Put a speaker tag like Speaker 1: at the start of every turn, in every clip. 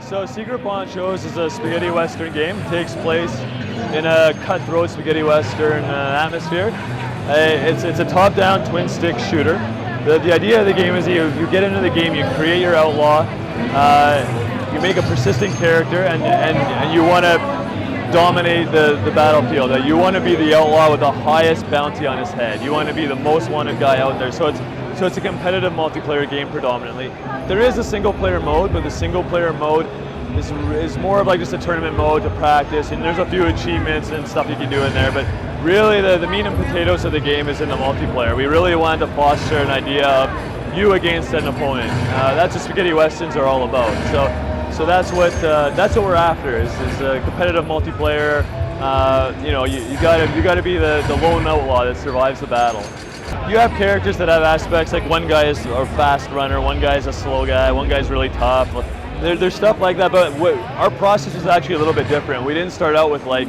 Speaker 1: So Secret Ponchos is a spaghetti western game. It takes place in a cutthroat spaghetti western atmosphere. It's a top-down twin-stick shooter. The idea of the game is you get into the game, you create your outlaw, you make a persistent character, and you want to dominate the battlefield. You want to be the outlaw with the highest bounty on his head. You want to be the most wanted guy out there. So it's a competitive multiplayer game predominantly. There is a single-player mode, but the single-player mode is more of like just a tournament mode to practice, and there's a few achievements and stuff you can do in there, but really the meat and potatoes of the game is in the multiplayer. We really wanted to foster an idea of you against an opponent. That's what spaghetti westerns are all about. So that's what we're after is a competitive multiplayer. You gotta be the lone outlaw that survives the battle. You have characters that have aspects like one guy is a fast runner, one guy is a slow guy, one guy's really tough. There's stuff like that, but our process was actually a little bit different. We didn't start out with like,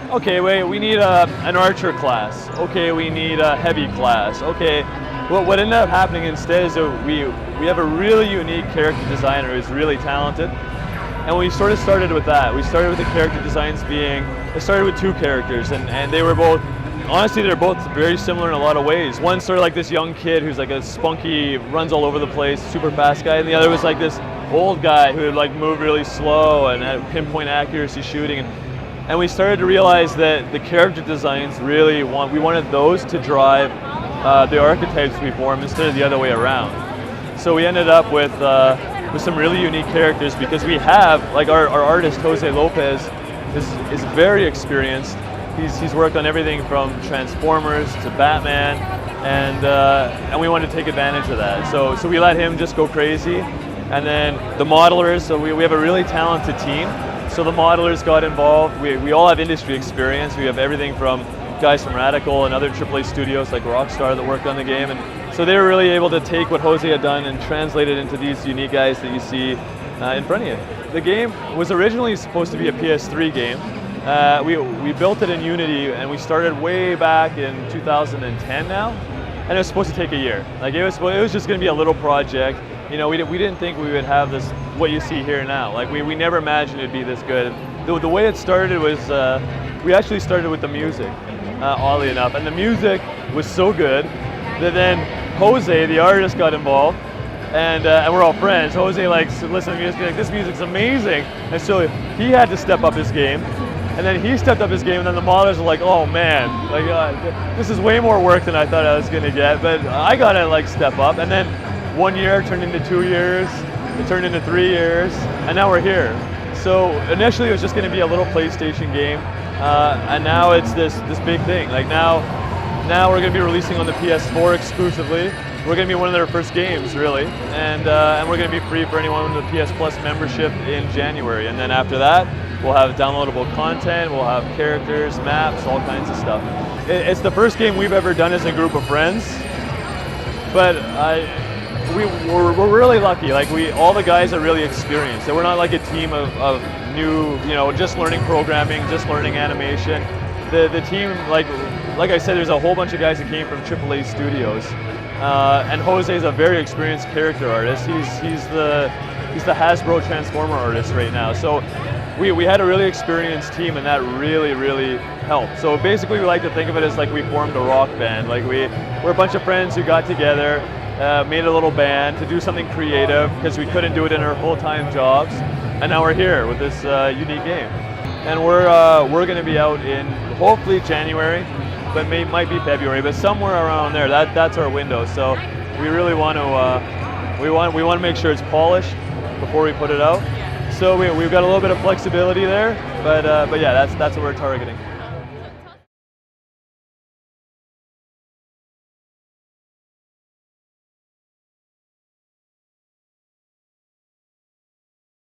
Speaker 1: okay, wait, we need an archer class. Okay, we need a heavy class. Okay, what ended up happening instead is that we have a really unique character designer who's really talented, and we sort of started with that. We started with the character designs it started with two characters, and they were both, honestly, they're both very similar in a lot of ways. One's sort of like this young kid who's like a spunky, runs all over the place, super fast guy, and the other was like this old guy who would like move really slow and had pinpoint accuracy shooting. And we started to realize that the character designs we wanted those to drive the archetypes we form instead of the other way around. So we ended up with some really unique characters because we have, like our artist Jose Lopez is very experienced. He's worked on everything from Transformers to Batman, and we wanted to take advantage of that. So we let him just go crazy. And then the modelers, so we have a really talented team. So the modelers got involved. We all have industry experience. We have everything from guys from Radical and other AAA studios like Rockstar that worked on the game. And so they were really able to take what Jose had done and translate it into these unique guys that you see in front of you. The game was originally supposed to be a PS3 game. We built it in Unity, and we started way back in 2010 now, and it was supposed to take a year. Like it was just going to be a little project. You know, we didn't think we would have this, what you see here now. Like we never imagined it'd be this good. The way it started was, we actually started with the music, oddly enough, and the music was so good that then Jose, the artist, got involved, and we're all friends. Jose likes listening to music, like, this music's amazing, and so he had to step up his game. And then he stepped up his game, and then the modelers were like, oh man, like this is way more work than I thought I was gonna get, but I gotta like step up. And then 1 year turned into 2 years, it turned into 3 years, and now we're here. So initially it was just gonna be a little PlayStation game, and now it's this big thing. Like now we're gonna be releasing on the PS4 exclusively. We're gonna be one of their first games, really, and we're gonna be free for anyone with a PS Plus membership in January. And then after that, we'll have downloadable content, we'll have characters, maps, all kinds of stuff. It's the first game we've ever done as a group of friends, but we're really lucky. Like all the guys are really experienced. So we're not like a team of new, just learning programming, just learning animation. The team, like I said, there's a whole bunch of guys that came from AAA studios, and Jose is a very experienced character artist. He's the Hasbro Transformer artist right now. So we had a really experienced team, and that really helped. So basically we like to think of it as like we formed a rock band. Like we're a bunch of friends who got together, made a little band to do something creative because we couldn't do it in our full-time jobs, and now we're here with this unique game. And we're going to be out in hopefully January, but might be February, but somewhere around there. That's our window. So we really want to make sure it's polished before we put it out. So we've got a little bit of flexibility there, but yeah, that's what we're targeting.